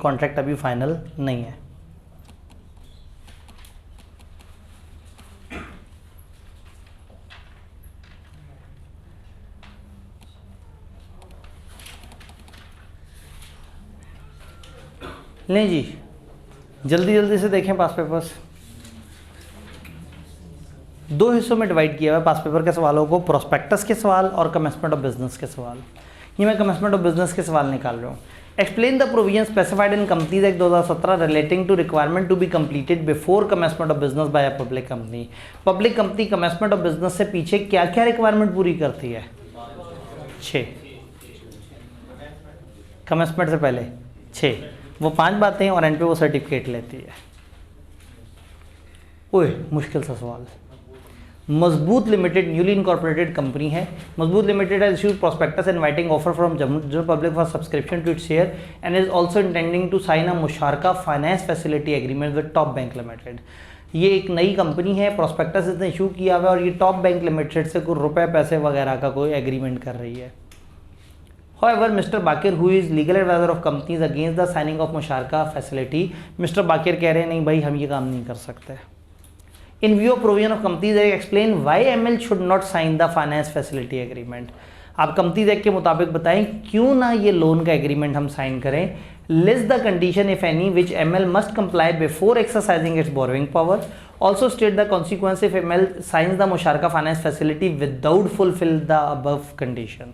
Contract अभी final नहीं है। लें जी, जल्दी जल्दी से देखें पास पेपर्स। दो हिस्सों में डिवाइड किया हुआ है पास पेपर के सवालों को, प्रोस्पेक्टस के सवाल और कमेंसमेंट ऑफ बिजनेस के सवाल। ये मैं कमेंसमेंट ऑफ बिजनेस के सवाल निकाल रहा हूँ। Explain the provision specified in companies act 2017 relating to requirement to be completed before commencement of business by a public company. Public company commencement of business से पीछे क्या क्या रिक्वायरमेंट पूरी करती है? 6। कमेंसमेंट से पहले 6, वो 5 बातें और एंड पे वो सर्टिफिकेट लेती है। ओए मुश्किल सा सवाल। मजबूत लिमिटेड न्यूली इनकॉर्पोरेटेड कंपनी है। Mazboot Limited has issued prospectus inviting offer from general public for subscription to its share and is also intending to sign a musharaka finance facility agreement with Top Bank Limited. ये एक नई company है, prospectus इसने issue किया हुआ है और ये टॉप बैंक लिमिटेड से कोई रुपए पैसे वगैरह का कोई एग्रीमेंट कर रही है। However, Mr. Bakir, who is legal advisor of companies against the signing of musharaka facility, Mr. Bakir कह रहे हैं नहीं भाई हम ये काम नहीं कर सकते। In view of provision of Companies Act, explain why ML should not sign the finance facility agreement. आप कंपनीज एक्ट के मुताबिक बताएं क्यों ना ये लोन का एग्रीमेंट हम साइन करें। List the condition if any which ML must comply before exercising its borrowing power. Also state the consequence if ML signs the musharaka finance facility without fulfill the above condition.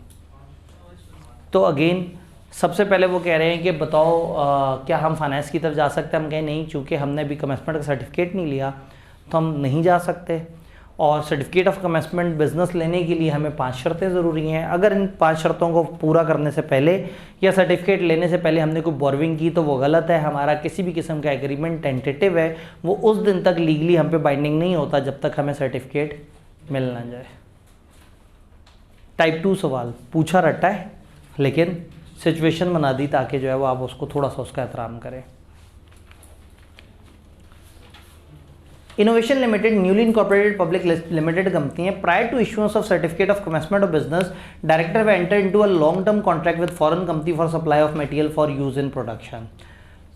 तो again सबसे पहले वो कह रहे हैं कि बताओ क्या हम फाइनेंस की तरफ जा सकते हैं? हम कहें नहीं, चूँकि हमने अभी कमेंसमेंट का सर्टिफिकेट नहीं लिया तो हम नहीं जा सकते। और सर्टिफिकेट ऑफ कमेंसमेंट बिजनेस लेने के लिए हमें 5 शर्तें ज़रूरी हैं। अगर इन 5 शर्तों को पूरा करने से पहले या सर्टिफिकेट लेने से पहले हमने कोई बोरविंग की तो वो गलत है। हमारा किसी भी किस्म का एग्रीमेंट टेंटेटिव है, वो उस दिन तक लीगली हम पे बाइंडिंग नहीं होता जब तक हमें सर्टिफिकेट मिल ना जाए। टाइप 2 सवाल पूछा रट्टा है लेकिन सिचुएशन बना दी ताकि जो है वो आप उसको थोड़ा सा उसका एहतराम करें। Innovation Limited newly incorporated public limited company है। Prior to issuance of certificate of commencement of business, director may enter into a long term contract with foreign company for supply of material for use in production.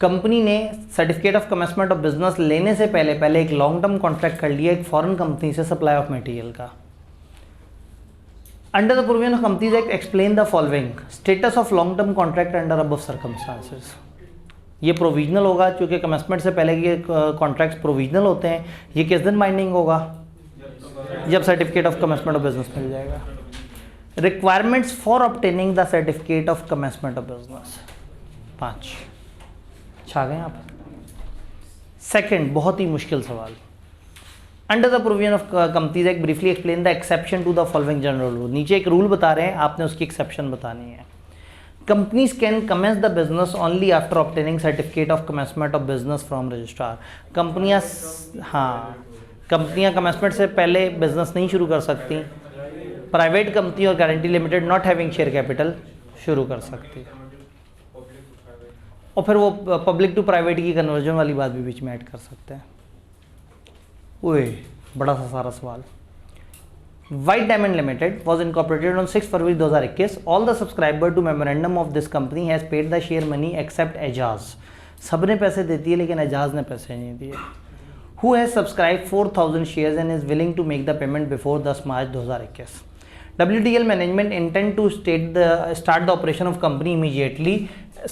Company ने certificate of commencement of business लेने से पहले एक long term contract कर लिया एक foreign company से supply of material का। Under the provision of Companies Act, explain the following: status of long-term contract under above circumstances. ये प्रोविजनल होगा क्योंकि कमेंसमेंट से पहले के कॉन्ट्रैक्ट्स प्रोविजनल होते हैं। ये किस दिन बाइंडिंग होगा? जब certificate of commencement of business मिल जाएगा। Requirements for obtaining the certificate of commencement of business 5। छा गए आप? सेकंड बहुत ही मुश्किल सवाल। Under the provision of companies act briefly explain the exception to the following general rule. नीचे एक रूल बता रहे हैं, आपने उसकी एक्सेप्शन बतानी है। Companies can commence the business only after obtaining certificate of commencement of business from registrar. कंपनियां कमेंसमेंट से पहले बिजनेस नहीं शुरू कर सकती। प्राइवेट कंपनी और guarantee limited not having share capital शुरू कर सकती। और फिर वो पब्लिक टू प्राइवेट की कन्वर्जन वाली बात भी बीच में ऐड कर सकते हैं। ओए बड़ा सा सारा सवाल। White Diamond Limited was incorporated on 6 February 2021. All the subscriber to memorandum of this company has paid the share money except Ajaz. सब ने पैसे दे दिए लेकिन एजाज ने पैसे नहीं दिए। Who has subscribed 4,000 shares and is willing to make the payment before 10 March 2021. WDL management intend to start the operation of company immediately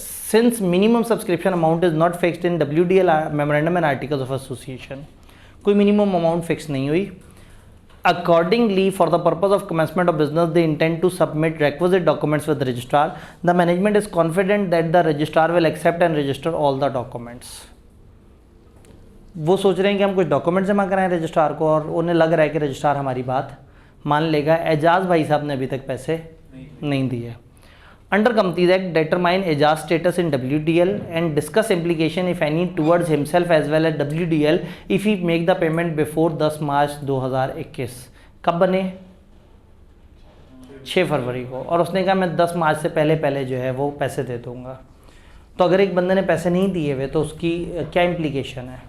since minimum subscription amount is not fixed in WDL memorandum and articles of association. कोई minimum amount fix नहीं हुई। Accordingly for the purpose of commencement of business they intend to submit requisite documents with registrar. The management is confident that the registrar will accept and register all the documents. वो सोच रहे हैं कि हम कुछ document जमा कराएं registrar को और उन्हें लग रहा है कि रजिस्ट्रार हमारी बात मान लेगा। एजाज भाई साहब ने अभी तक पैसे नहीं दिए। Under Companies Act, determine Ajaz status in WDL and discuss implication if any towards himself as well as WDL if he make the payment before 10 मार्च 2021. कब बने? 6 फरवरी को। और उसने कहा मैं 10 मार्च से पहले जो है वो पैसे दे दूंगा। तो अगर एक बंदे ने पैसे नहीं दिए हुए तो उसकी क्या इम्प्लीकेशन है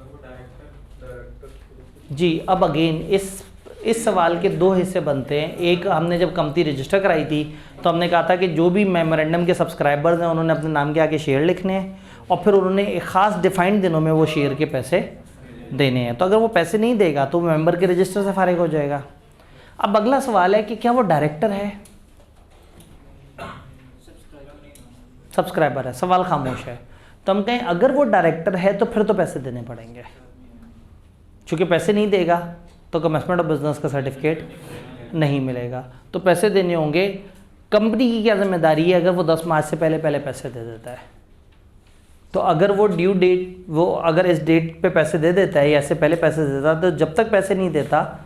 जी? अब अगेन इस सवाल के 2 हिस्से बनते हैं। एक, हमने जब कंपनी रजिस्टर कराई थी तो हमने कहा था कि जो भी मेमोरेंडम के सब्सक्राइबर्स हैं उन्होंने अपने नाम के आगे शेयर लिखने हैं और फिर उन्होंने एक ख़ास डिफाइंड दिनों में वो शेयर के पैसे देने हैं। तो अगर वो पैसे नहीं देगा तो मेंबर के रजिस्टर से फारिग हो जाएगा। अब अगला सवाल है कि क्या वो डायरेक्टर है, सब्सक्राइबर है? सवाल खामोश है। तो हम कहें अगर वो डायरेक्टर है तो फिर तो पैसे देने पड़ेंगे, क्योंकि पैसे नहीं देगा तो कमेंसमेंट ऑफ बिजनेस का सर्टिफिकेट नहीं मिलेगा। तो पैसे देने होंगे। कंपनी की क्या जिम्मेदारी है अगर वो 10 मार्च से पहले पैसे दे देता है? तो अगर वो ड्यू डेट, वो अगर इस डेट पे पैसे दे देता है या इससे पहले पैसे दे देता है, तो जब तक पैसे नहीं देता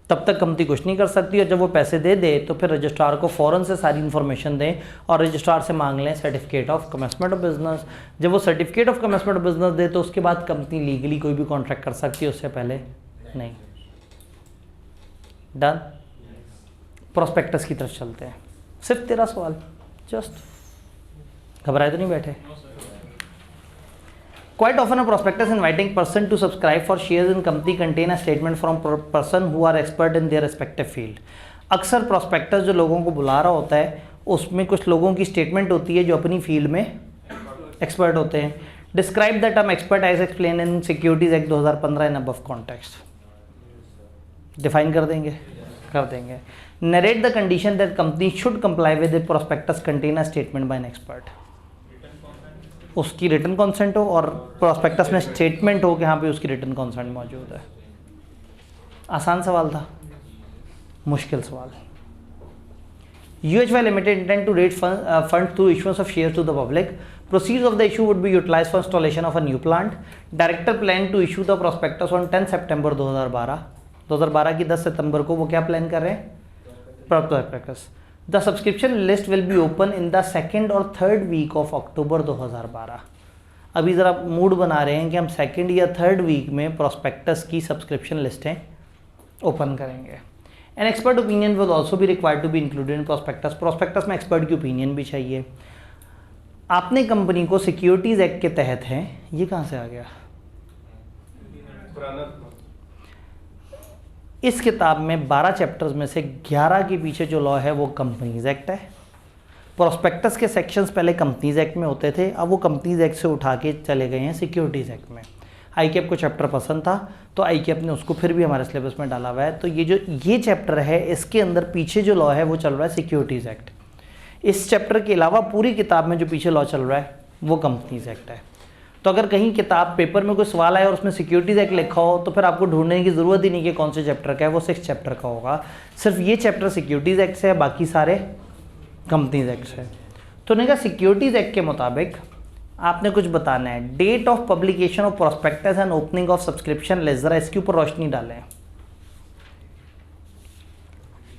तब तक कंपनी कुछ नहीं कर सकती। और जब वो पैसे दे दे तो फिर रजिस्ट्रार को फ़ौरन से सारी इन्फॉर्मेशन दें और रजिस्ट्रार से मांग लें certificate of commencement of business. जब वो certificate of commencement of business दे तो उसके बाद कंपनी लीगली कोई भी कॉन्ट्रैक्ट कर सकती है, उससे पहले नहीं। डन। प्रोस्पेक्टस की तरफ चलते हैं। सिर्फ 13 सवाल, जस्ट घबराए तो नहीं बैठे। Quite often a prospectus inviting person to subscribe for shares in company contain a statement from person who are expert in their respective field। अक्सर prospectus जो लोगों को बुला रहा होता है उसमें कुछ लोगों की स्टेटमेंट होती है जो अपनी फील्ड में एक्सपर्ट होते हैं। Describe the term expert as explain in securities act 2015 in above context. Define कर देंगे? कर देंगे। Narrate the condition that company should comply with the prospectus contain a statement by an expert. उसकी written consent हो और prospectus में statement हो कि हाँ पे उसकी रिटन कॉन्सेंट मौजूद है। आसान सवाल था, मुश्किल सवाल। UHY limited intend to rate fund through issuance of shares to the public. Proceeds of the issue would be utilised for installation of a new plant. Director plan to issue the prospectus on 10 सितंबर 2012 की 10 सितंबर को वो क्या plan कर रहे हैं? Prospectus. The subscription list will be open in the 2nd और 3rd week of अक्टूबर 2012। अभी ज़रा मूड बना रहे हैं कि हम 2nd या 3rd वीक में प्रोस्पेक्टस की सब्सक्रिप्शन लिस्टें ओपन करेंगे। An expert opinion will also be required to be included in prospectus. Prospectus में एक्सपर्ट की ओपिनियन भी चाहिए। आपने कंपनी को सिक्योरिटीज़ एक्ट के तहत है, ये कहाँ से आ गया? इस किताब में 12 चैप्टर्स में से 11 के पीछे जो लॉ है वो कंपनीज एक्ट है। प्रोस्पेक्टस के सेक्शंस पहले कंपनीज एक्ट में होते थे, अब वो कंपनीज एक्ट से उठा के चले गए हैं सिक्योरिटीज़ एक्ट में। आईकेएप को चैप्टर पसंद था तो आईकेएप ने उसको फिर भी हमारे सिलेबस में डाला हुआ है। तो ये चैप्टर है, इसके अंदर पीछे जो लॉ है वो चल रहा है सिक्योरिटीज़ एक्ट। इस चैप्टर के अलावा पूरी किताब में जो पीछे लॉ चल रहा है वो कंपनीज एक्ट है। तो अगर कहीं किताब पेपर में कोई सवाल आए और उसमें सिक्योरिटीज़ एक्ट लिखा हो तो फिर आपको ढूंढने की ज़रूरत ही नहीं कि कौन से चैप्टर का है, वो 6 चैप्टर का होगा। सिर्फ ये चैप्टर सिक्योरिटीज़ एक्ट से है, बाकी सारे कंपनीज एक्ट से। तो उन्होंने कहा सिक्योरिटीज़ एक्ट के मुताबिक आपने कुछ बताना है। Date of publication of prospectus and opening of subscription list, ज़रा इसके ऊपर रोशनी डालें।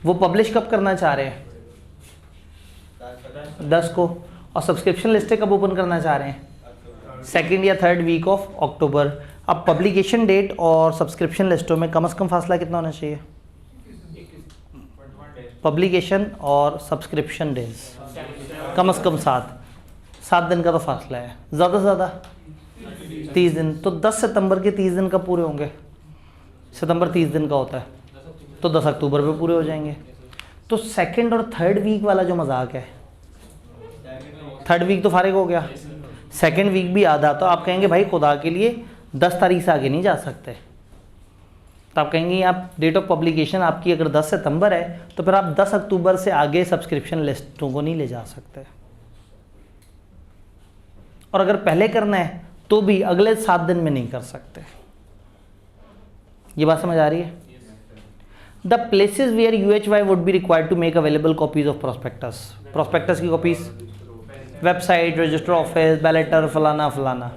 वो पब्लिश कब करना चाह रहे हैं? 10 को। और सब्सक्रिप्शन लिस्टें कब ओपन करना चाह रहे हैं? 2nd या 3rd वीक ऑफ अक्टूबर। अब पब्लिकेशन डेट और सब्सक्रिप्शन लिस्टों में कम से कम फासला कितना होना चाहिए? पब्लिकेशन और सब्सक्रिप्शन डेज कम से कम 7 दिन का तो फासला है, ज़्यादा से ज़्यादा 30 दिन। तो 10 सितंबर के 30 दिन कब पूरे होंगे? सितंबर 30 दिन का होता है तो 10 अक्टूबर पे पूरे हो जाएंगे। तो 2nd और 3rd वीक वाला जो मजाक है, 3rd वीक तो फारिग हो गया, 2nd वीक भी आधा। तो आप कहेंगे भाई खुदा के लिए 10 तारीख से आगे नहीं जा सकते। तो आप कहेंगे आप डेट ऑफ पब्लिकेशन आपकी अगर 10 सितंबर है तो फिर आप 10 अक्टूबर से आगे सब्सक्रिप्शन लिस्टों को नहीं ले जा सकते। और अगर पहले करना है तो भी अगले 7 दिन में नहीं कर सकते। ये बात समझ आ रही है? The places where UHY would be required to make available copies of prospectus. Prospectus की कॉपीज वेबसाइट, रजिस्टर ऑफिस, बैलेटर, फलाना फलाना।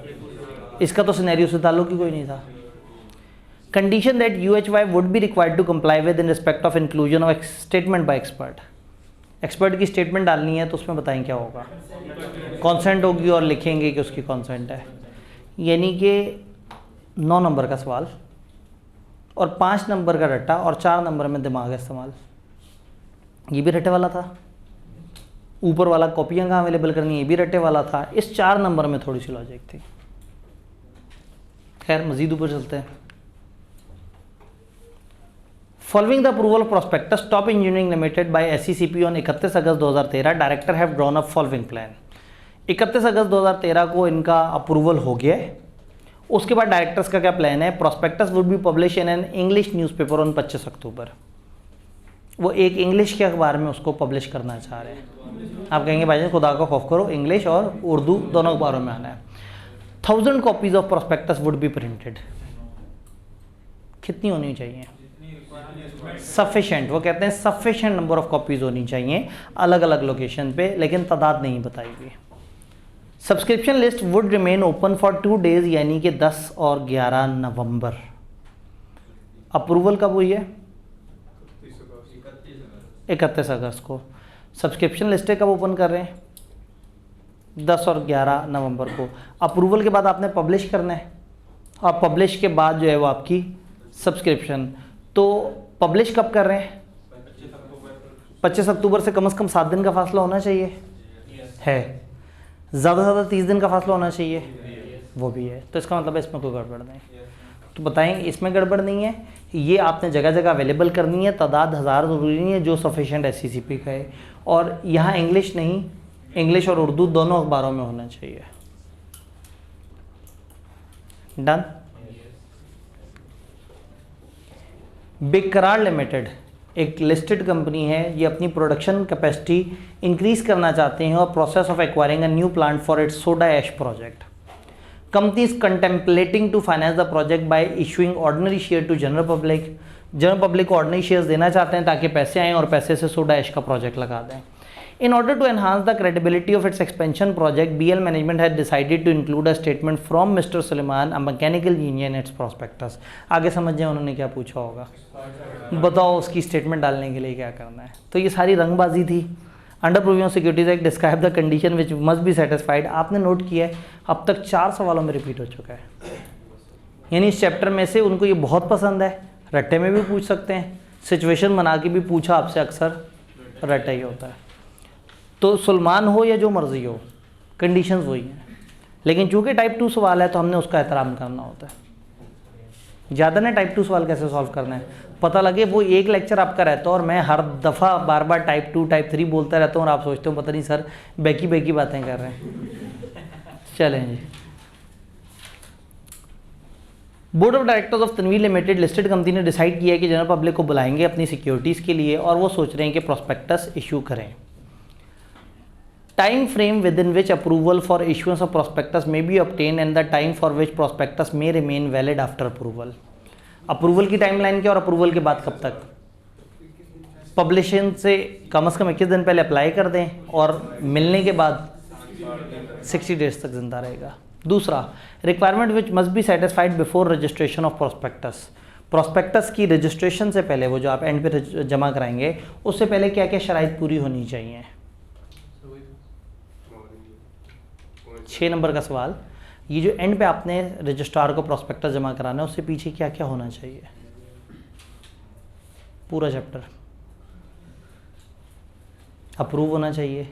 इसका तो सिनेरियो से ताल्लुक ही कोई नहीं था। Condition that UHY would be required to comply with in respect of inclusion of statement by expert. Expert की स्टेटमेंट डालनी है तो उसमें बताएं क्या होगा? कॉन्सेंट होगी और लिखेंगे कि उसकी कॉन्सेंट है। यानी कि 9 नंबर का सवाल और 5 नंबर का रट्टा और 4 नंबर में दिमाग इस्तेमाल। ये भी रट्टे वाला था। ऊपर वाला कॉपियाँ कहाँ अवेलेबल करनी है, ये भी रट्टे वाला था। इस 4 नंबर में थोड़ी सी लॉजिक थी। खैर मजीद ऊपर चलते हैं। Following the approval of prospectus top engineering limited by SECP on 31 August 2013 director have drawn up following plan. 31 अगस्त 2013 को इनका अप्रूवल हो गया है। उसके बाद डायरेक्टर्स का क्या प्लान है, prospectus would be publish in an English newspaper on 25 अक्टूबर। वो एक इंग्लिश के अखबार में उसको पब्लिश करना चाह रहे हैं। आप कहेंगे भाई खुदा का खौफ करो, इंग्लिश और उर्दू दोनों अखबारों में आना है। 1000 copies of prospectus would be printed. कितनी होनी चाहिए, सफिशेंट। वो कहते हैं सफिशेंट नंबर ऑफ कॉपीज होनी चाहिए अलग अलग लोकेशन पे, लेकिन तादाद नहीं बताई हुई। Subscription list would remain open for 2 days, यानी कि 10 और 11 नवंबर। अप्रूवल कब हुई है, 31 अगस्त को। सब्सक्रिप्शन लिस्टें कब ओपन कर रहे हैं, 10 और 11 नवंबर को। अप्रूवल के बाद आपने पब्लिश करना है, और पब्लिश के बाद जो है वो आपकी सब्सक्रिप्शन। तो पब्लिश कब कर रहे हैं, 25 अक्टूबर से कम 7 दिन का फासला होना चाहिए है, ज़्यादा से ज़्यादा 30 दिन का फासला होना चाहिए, वो भी है। तो इसका मतलब है इसमें कोई गड़बड़ नहीं। तो बताएंगे इसमें गड़बड़ नहीं है, ये आपने जगह जगह अवेलेबल करनी है। तादाद 1000 ज़रूरी नहीं है, जो सफिशेंट SCCP का है। और यहाँ इंग्लिश नहीं, इंग्लिश और उर्दू दोनों अखबारों में होना चाहिए। डन। बेकरार लिमिटेड एक लिस्टेड कंपनी है, ये अपनी प्रोडक्शन कैपेसिटी इंक्रीज करना चाहते हैं और process of acquiring a new plant for its soda ash project. Company is contemplating to finance the project by issuing ordinary share to general public. General public को ordinary shares देना चाहते हैं ताकि पैसे आएँ और पैसे से सोडा ऐश का प्रोजेक्ट लगा दें। In order to enhance the credibility of its expansion project, BL management had decided to include a statement from Mr. Suleiman, a mechanical engineer, in its prospectus. आगे समझ जाए उन्होंने क्या पूछा होगा, बताओ उसकी स्टेटमेंट डालने के लिए क्या करना है। तो ये सारी रंगबाजी थी। Under provision securities act describe the condition which must be satisfied. आपने नोट किया है अब तक 4 सवालों में रिपीट हो चुका है, यानी इस चैप्टर में से उनको ये बहुत पसंद है। रट्टे में भी पूछ सकते हैं, सिचुएशन बना के भी पूछा आपसे, अक्सर रट्टा ही होता है। तो सुलेमान हो या जो मर्जी हो, कंडीशंस वही हैं। लेकिन चूंकि टाइप 2 सवाल है तो हमने उसका एहतराम करना होता है। ज़्यादा ना टाइप 2 सवाल कैसे सॉल्व करना है, पता लगे वो एक लेक्चर आपका रहता है और मैं हर दफ़ा बार बार टाइप 2 टाइप 3 बोलता रहता हूँ और आप सोचते हो पता नहीं सर बेकी बातें कर रहे हैं। चलें जी। Board of directors of Tanveer Limited listed company ने डिसाइड किया है कि जनरल पब्लिक को बुलाएंगे अपनी सिक्योरिटीज़ के लिए, और वो सोच रहे हैं कि प्रोस्पेक्टस इशू करें। Time frame within which approval for issuance of prospectus may be obtained and the time for which prospectus may remain valid after approval. Approval की टाइमलाइन क्या और अप्रूवल के बाद कब तक? पब्लिशिंग से कम 21 दिन पहले अप्लाई कर दें और मिलने के बाद 60 डेज तक जिंदा रहेगा। दूसरा, requirement which must be satisfied before registration of prospectus. Prospectus की रजिस्ट्रेशन से पहले, वो जो आप एंड पे जमा कराएंगे, उससे पहले क्या क्या शराइत पूरी होनी चाहिए। 6 नंबर का सवाल, ये जो एंड पे आपने रजिस्ट्रार को प्रोस्पेक्टस जमा कराना है उससे पीछे क्या क्या होना चाहिए। पूरा चैप्टर अप्रूव होना चाहिए,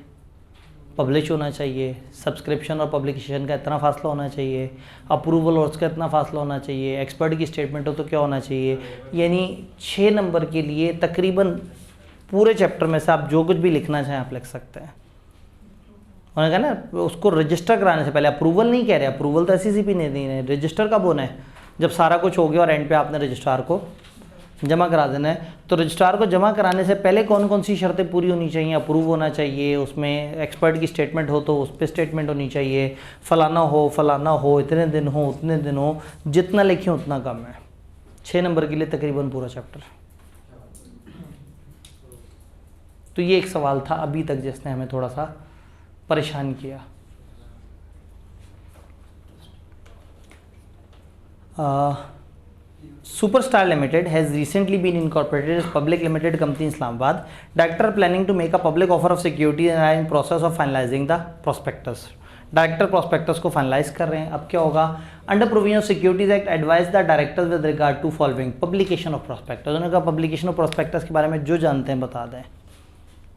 पब्लिश होना चाहिए, सब्सक्रिप्शन और पब्लिकेशन का इतना फासला होना चाहिए, अप्रूवल और उसका इतना फासला होना चाहिए, एक्सपर्ट की स्टेटमेंट हो तो क्या होना चाहिए। यानी 6 नंबर के लिए तकरीबन पूरे चैप्टर में से आप जो कुछ भी लिखना चाहें आप लिख सकते हैं। उन्होंने कहा ना उसको रजिस्टर कराने से पहले, अप्रूवल नहीं कह रहे, अप्रूवल तो SCCP ने दी है, रजिस्टर कब होना है, जब सारा कुछ हो गया और एंड पे आपने रजिस्ट्रार को जमा करा देना है। तो रजिस्ट्रार को जमा कराने से पहले कौन कौन सी शर्तें पूरी होनी चाहिए, अप्रूव होना चाहिए, उसमें एक्सपर्ट की स्टेटमेंट हो तो उस पर स्टेटमेंट होनी चाहिए, फलाना हो, इतने दिन हो, उतने दिन हो, जितना लिखें उतना कम है। 6 नंबर के लिए तकरीबन पूरा चैप्टर। तो ये एक सवाल था अभी तक जिसने हमें थोड़ा सा परेशान किया। Superstar Limited has recently been incorporated as public limited company in Islamabad. Director planning to make a public offer of security and are in process of finalizing the prospectus. Director prospectus को finalise कर रहे हैं। अब क्या होगा, under provision securities act advise the directors with regard to following publication of prospectus. उन्होंने कहा publication of prospectus के बारे में जो जानते हैं बता दें,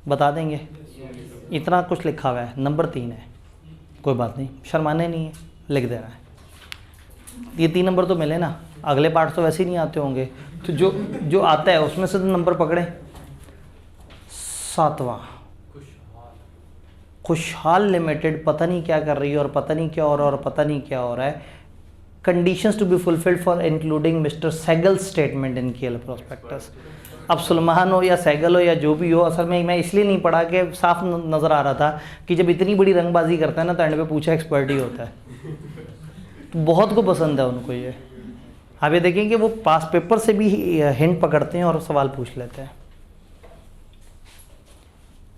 बता देंगे। इतना कुछ लिखा हुआ है, नंबर 3 है, कोई बात नहीं, शर्माने नहीं है, लिख देना है। ये 3 नंबर तो मिले ना, अगले पार्ट तो वैसे ही नहीं आते होंगे, तो जो आता है उसमें से तो नंबर पकड़े। 7वां खुशहाल लिमिटेड पता नहीं क्या कर रही है और पता नहीं क्या हो रहा है और पता नहीं क्या हो रहा है। Conditions to be fulfilled for including mister Sehgal statement in KL prospectus. अब सुलेमान हो या सहगल हो या जो भी हो, असल में मैं इसलिए नहीं पढ़ा कि साफ नज़र आ रहा था कि जब इतनी बड़ी रंगबाजी करता है ना तो एंड पे पूछा एक्सपर्ट ही होता है। तो बहुत को पसंद है उनको ये। आप ये देखें कि वो पास पेपर से भी हिंट पकड़ते हैं और सवाल पूछ लेते हैं।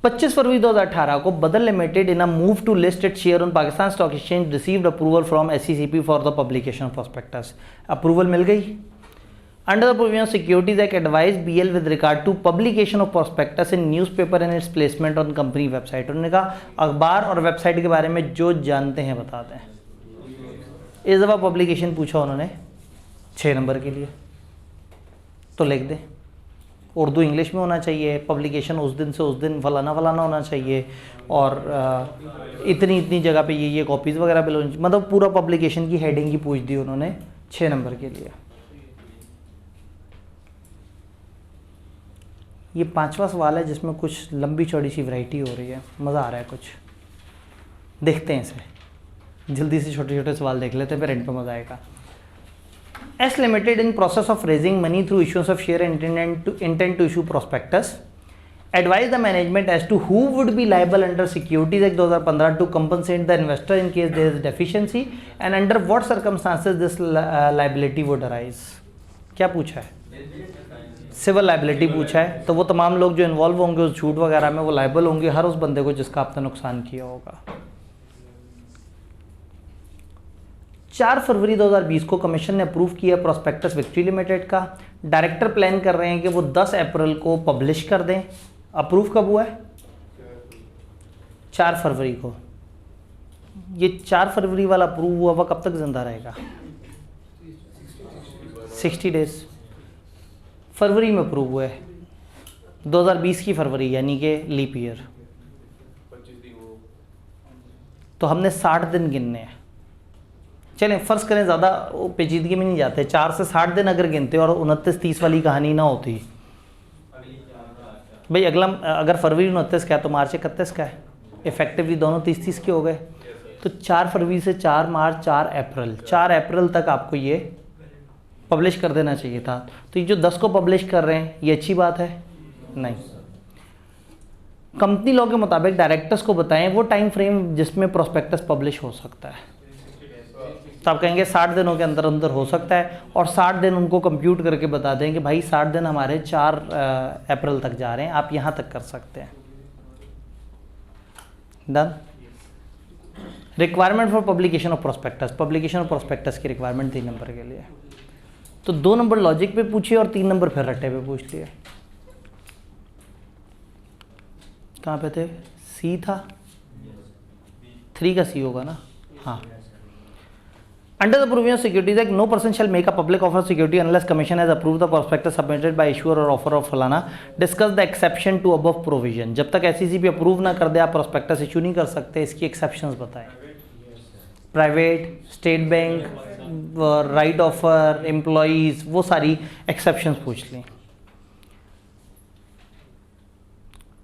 25 फरवरी 2018 को बदल limited in a move to list it share on Pakistan stock exchange received approval from SECP for the publication of prospectus. Approval मिल गई। Under the provision securities act advise BL with regard to publication of prospectus in newspaper and its placement on company website. उन्होंने कहा अखबार और website के बारे में जो जानते हैं बता दें। इस दफ़ा पब्लिकेशन पूछा उन्होंने 6 नंबर के लिए, तो लिख दें। उर्दू इंग्लिश में होना चाहिए, पब्लिकेशन उस दिन से उस दिन फलाना फलाना होना चाहिए, और इतनी इतनी जगह पे ये कॉपीज़ वगैरह पे होनी, मतलब पूरा पब्लिकेशन की हेडिंग ही पूछ दी उन्होंने 6 नंबर के लिए। ये 5वां सवाल है जिसमें कुछ लंबी चौड़ी सी वैरायटी हो रही है, मज़ा आ रहा है कुछ। देखते हैं इसे, जल्दी से छोटे छोटे सवाल देख लेते हैं, फिर एंड पे मज़ा आएगा। S Limited in process of raising money through issuance of share and intent to issue prospectus. Advise the management as to who would be liable under Securities Act 2015 to compensate the investor in case there is deficiency and under what circumstances this liability would arise. क्या पूछा है? Civil liability पूछा है, तो वो तमाम लोग जो इन्वॉल्व होंगे उस झूठ वगैरह में वो लाइबल होंगे, हर उस बंदे को जिसका आपने नुकसान किया होगा। 4 फरवरी 2020 को कमीशन ने अप्रूव किया प्रोस्पेक्टस विक्ट्री लिमिटेड का। डायरेक्टर प्लान कर रहे हैं कि वो 10 अप्रैल को पब्लिश कर दें। अप्रूव कब हुआ है? 4 फरवरी को। ये 4 फरवरी वाला अप्रूव हुआ हुआ कब तक जिंदा रहेगा? 60 डेज। फरवरी में अप्रूव हुआ है, 2020 की फरवरी, यानी कि लीप ईयर। तो हमने 60 दिन गिनने हैं। चलें फ़र्ज़ करें ज़्यादा पेचीदगी में नहीं जाते, 4 से 60 दिन अगर गिनते और 29-30 वाली कहानी ना होती भाई, अगला अगर फरवरी 29 का है तो मार्च 31 का है, इफेक्टिवली दोनों 30-30 के हो गए। तो 4 फरवरी से 4 मार्च 4 अप्रैल तक आपको ये पब्लिश कर देना चाहिए था। तो ये जो 10 को पब्लिश कर रहे हैं ये अच्छी बात है? नहीं। कंपनी लॉ के मुताबिक डायरेक्टर्स को बताएं वो टाइम फ्रेम जिसमें प्रोस्पेक्टस पब्लिश हो सकता है। तो आप कहेंगे 60 दिनों के अंदर अंदर हो सकता है, और 60 दिन उनको कंप्यूट करके बता दें कि भाई 60 दिन हमारे 4 अप्रैल तक जा रहे हैं, आप यहाँ तक कर सकते हैं। Done. Requirement for publication of prospectus. Publication of prospectus की रिक्वायरमेंट 3 नंबर के लिए। तो 2 नंबर लॉजिक पे पूछिए और 3 नंबर फिर रट्टे पे पूछ लिए। कहाँ पे थे? सी था, 3 का सी होगा ना? हाँ। Under the provision of Securities Act, no person shall make a public offer of security unless Commission has approved the prospectus submitted by issuer or offer of फलाना. Discuss the exception to above provision. जब तक SECP approve ना कर दे आप prospectus issue नहीं कर सकते। इसकी exceptions बताएं। Private, state bank, right offer, employees, वो सारी exceptions पूछ लें।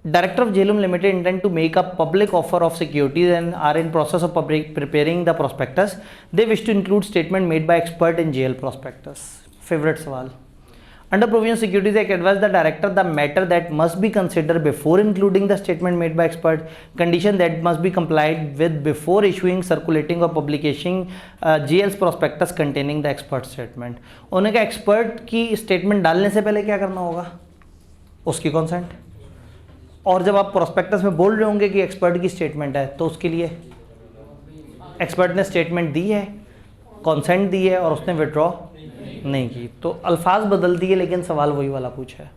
Director of JLUM Limited intend to make a public offer of securities and are in process of preparing the prospectus. They wish to include statement made by expert in JL prospectus. Favorite सवाल। Under provision Securities Act advise the director the matter that must be considered before including the statement made by expert, condition that must be complied with before issuing, circulating or publishing JL's prospectus containing the expert statement. उन्हें का expert की statement डालने से पहले क्या करना होगा? उसकी consent। और जब आप प्रोस्पेक्टस में बोल रहे होंगे कि एक्सपर्ट की स्टेटमेंट है तो उसके लिए एक्सपर्ट ने स्टेटमेंट दी है, कंसेंट दी है और उसने विड्रॉ नहीं की, तो अल्फाज बदल दिए लेकिन सवाल वही वाला पूछा है।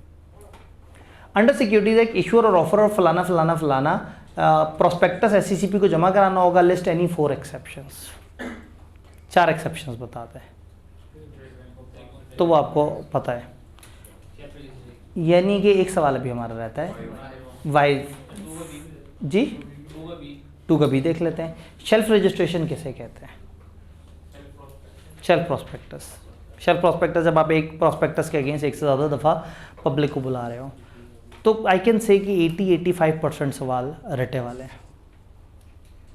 अंडर सिक्योरिटीज एक्ट इशूअर और ऑफर और फलाना फलाना फलाना प्रोस्पेक्टस SECP को जमा कराना होगा। लिस्ट एनी 4 एक्सेप्शंस, 4 एक्सेप्शंस बताते हैं तो वो आपको पता है। यानी कि एक सवाल अभी हमारा रहता है वाई जी 2 का भी देख लेते हैं। शेल्फ रजिस्ट्रेशन किसे कहते हैं? Shelf prospectus. शेल्फ प्रोस्पेक्टस जब आप एक प्रोस्पेक्टस के अगेंस्ट एक से ज़्यादा दफ़ा पब्लिक को बुला रहे हो, तो आई कैन से कि 80-85% सवाल रटे वाले हैं।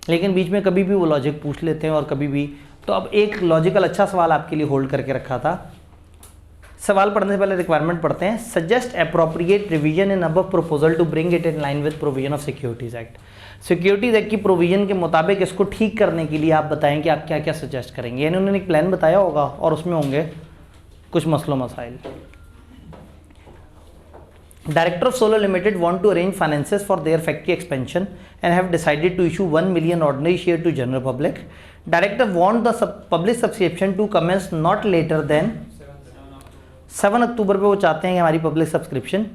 लेकिन बीच में कभी भी वो लॉजिक पूछ लेते हैं और कभी भी। तो अब एक लॉजिकल अच्छा सवाल आपके लिए होल्ड करके रखा था। सवाल पढ़ने से पहले रिक्वायरमेंट पढ़ते हैं। Suggest appropriate revision in above proposal to bring it in line with provision of securities act. Securities act की प्रोविजन के मुताबिक इसको ठीक करने के लिए आप बताएं कि आप क्या क्या सजेस्ट करेंगे। यानी उन्होंने एक प्लान बताया होगा और उसमें होंगे कुछ मसलों मसाइल। Director of Solar Limited want to arrange finances for their factory expansion and have decided to issue 1 million ordinary share to general public. Director want the public subscription to commence not later than 7 अक्टूबर पे वो चाहते हैं कि हमारी public subscription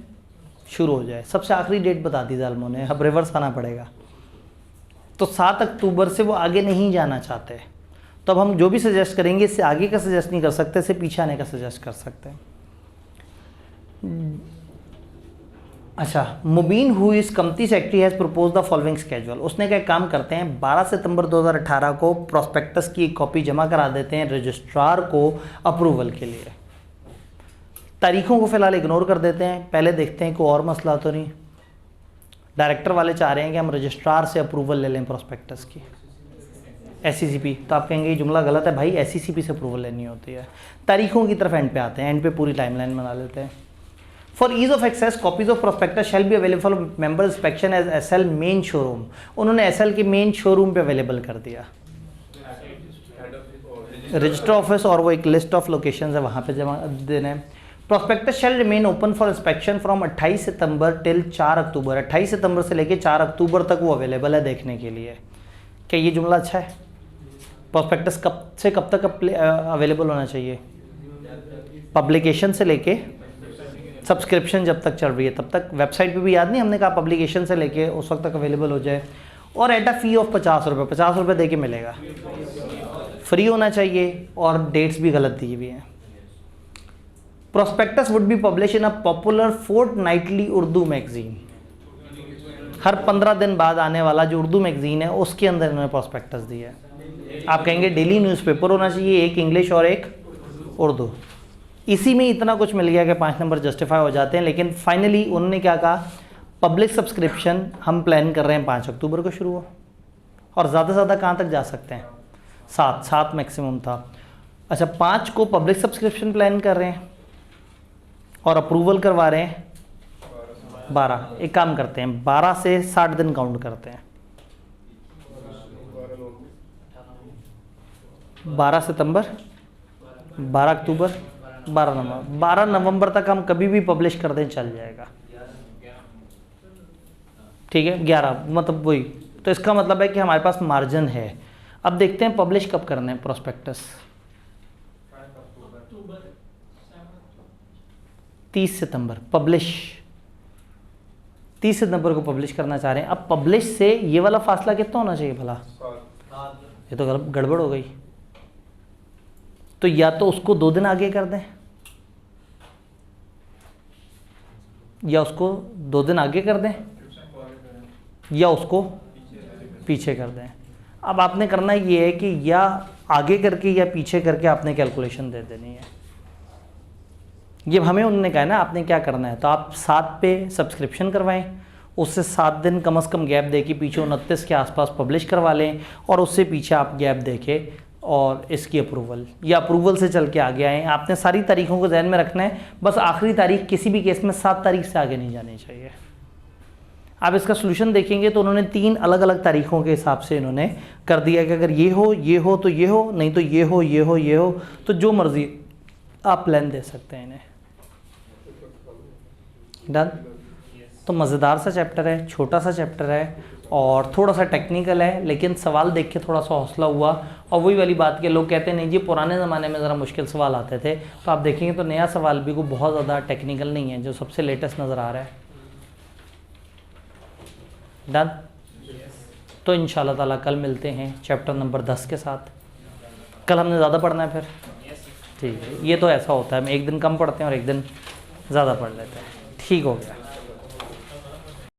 शुरू हो जाए। सबसे आखिरी डेट बता दी जालमों ने, अब रिवर्स आना पड़ेगा। तो 7 अक्टूबर से वो आगे नहीं जाना चाहते। तो अब हम जो भी सजेस्ट करेंगे इससे आगे का सजेस्ट नहीं कर सकते, इससे पीछे आने का सजेस्ट कर सकते हैं। अच्छा, Mubeen who is company secretary has propose the following schedule. उसने क्या काम करते हैं, 12 सितंबर 2018 को प्रोस्पेक्टस की एक कॉपी जमा करा देते हैं रजिस्ट्रार को अप्रूवल के लिए। तारीखों को फिलहाल इग्नोर कर देते हैं, पहले देखते हैं कोई और मसला तो नहीं। डायरेक्टर वाले चाह रहे हैं कि हम रजिस्ट्रार से अप्रूवल ले लें प्रोस्पेक्टस की, SCCP। तो आप कहेंगे ये जुमला गलत है भाई, SCCP से अप्रूवल लेनी होती है। तारीखों की तरफ एंड पे आते हैं, एंड पे पूरी टाइमलाइन बना लेते हैं। For ease of access copies of prospectus shall be available for member inspection as SL main showroom. उन्होंने SL के मेन शोरूम पे अवेलेबल कर दिया, रजिस्टर ऑफिस, और वो एक लिस्ट ऑफ लोकेशन है वहाँ पे जमा देने। Prospectus shall remain open for inspection from 28 September till 4 October. 28 सितंबर से लेकर 4 अक्टूबर तक वो अवेलेबल है देखने के लिए। क्या ये जुमला अच्छा है? प्रोस्पेक्टस कब से कब तक अवेलेबल होना चाहिए? पब्लिकेशन से लेके सब्सक्रिप्शन जब तक चल रही है तब तक। वेबसाइट पे भी याद नहीं हमने कहा पब्लिकेशन से लेके उस वक्त तक अवेलेबल हो जाए। और एट अ फी ऑफ 50 रुपये, 50 रुपये दे के मिलेगा, फ्री होना चाहिए, और डेट्स भी गलत दी हुई हैं। Prospectus would be publish in a popular fortnightly Urdu magazine. हर 15 दिन बाद आने वाला जो उर्दू मैगजीन है उसके अंदर इन्होंने प्रोस्पेक्टस दिया है। आप कहेंगे डेली न्यूज़पेपर होना चाहिए, एक इंग्लिश और एक उर्दू। इसी में इतना कुछ मिल गया कि 5 नंबर जस्टिफाई हो जाते हैं। लेकिन फाइनली उन्होंने क्या कहा, पब्लिक सब्सक्रिप्शन हम प्लान कर रहे हैं 5 अक्टूबर को शुरू हो, और ज़्यादा से ज़्यादा कहाँ तक जा सकते हैं? 7 मैक्सिमम था। अच्छा, 5 को पब्लिक सब्सक्रिप्शन प्लान कर रहे हैं और अप्रूवल करवा रहे हैं 12। एक काम करते हैं, 12 से 60 दिन काउंट करते हैं। 12 सितंबर, 12 अक्टूबर, 12 नवंबर। 12 नवंबर तक हम कभी भी पब्लिश कर दें चल जाएगा, ठीक है। 11 मतलब वही। तो इसका मतलब है कि हमारे पास मार्जिन है। अब देखते हैं पब्लिश कब करना है प्रोस्पेक्टस। 30 सितंबर पब्लिश, 30 सितंबर को पब्लिश करना चाह रहे हैं। अब पब्लिश से ये वाला फासला कितना होना चाहिए भला? ये तो गड़बड़ हो गई। तो या तो उसको 2 दिन आगे कर दें, या उसको 2 दिन आगे कर दें, या उसको पीछे कर दें। अब आपने करना ये है कि या आगे करके या पीछे करके आपने कैलकुलेशन दे देनी है। ये हमें उन्होंने कहा है ना आपने क्या करना है। तो आप 7 पे सब्सक्रिप्शन करवाएं, उससे 7 दिन कम से कम गैप दे के पीछे 29 के आसपास पब्लिश करवा लें, और उससे पीछे आप गैप दे के और इसकी अप्रूवल या अप्रूवल से चल के आगे आएँ। आपने सारी तारीखों को ध्यान में रखना है, बस आखिरी तारीख किसी भी केस में 7 तारीख से आगे नहीं जानी चाहिए। आप इसका सोल्यूशन देखेंगे तो उन्होंने 3 अलग अलग तारीखों के हिसाब से इन्होंने कर दिया कि अगर ये हो तो ये हो, नहीं तो ये हो, तो जो मर्जी आप प्लान दे सकते हैं इन्हें। डन। तो मज़ेदार सा चैप्टर है, छोटा सा चैप्टर है और थोड़ा सा टेक्निकल है, लेकिन सवाल देख के थोड़ा सा हौसला हुआ। और वही वाली बात के लोग कहते हैं नहीं जी पुराने ज़माने में ज़रा मुश्किल सवाल आते थे, तो आप देखेंगे तो नया सवाल भी को बहुत ज़्यादा टेक्निकल नहीं है, जो सबसे लेटेस्ट नज़र आ रहा है। डन। तो इंशाल्लाह ताला कल मिलते हैं चैप्टर नंबर 10 के साथ। कल हमने ज़्यादा पढ़ना है फिर, ठीक है। ये तो ऐसा होता है, हम एक दिन कम पढ़ते हैं और एक दिन ज़्यादा पढ़ लेते हैं, ठीक हो गया।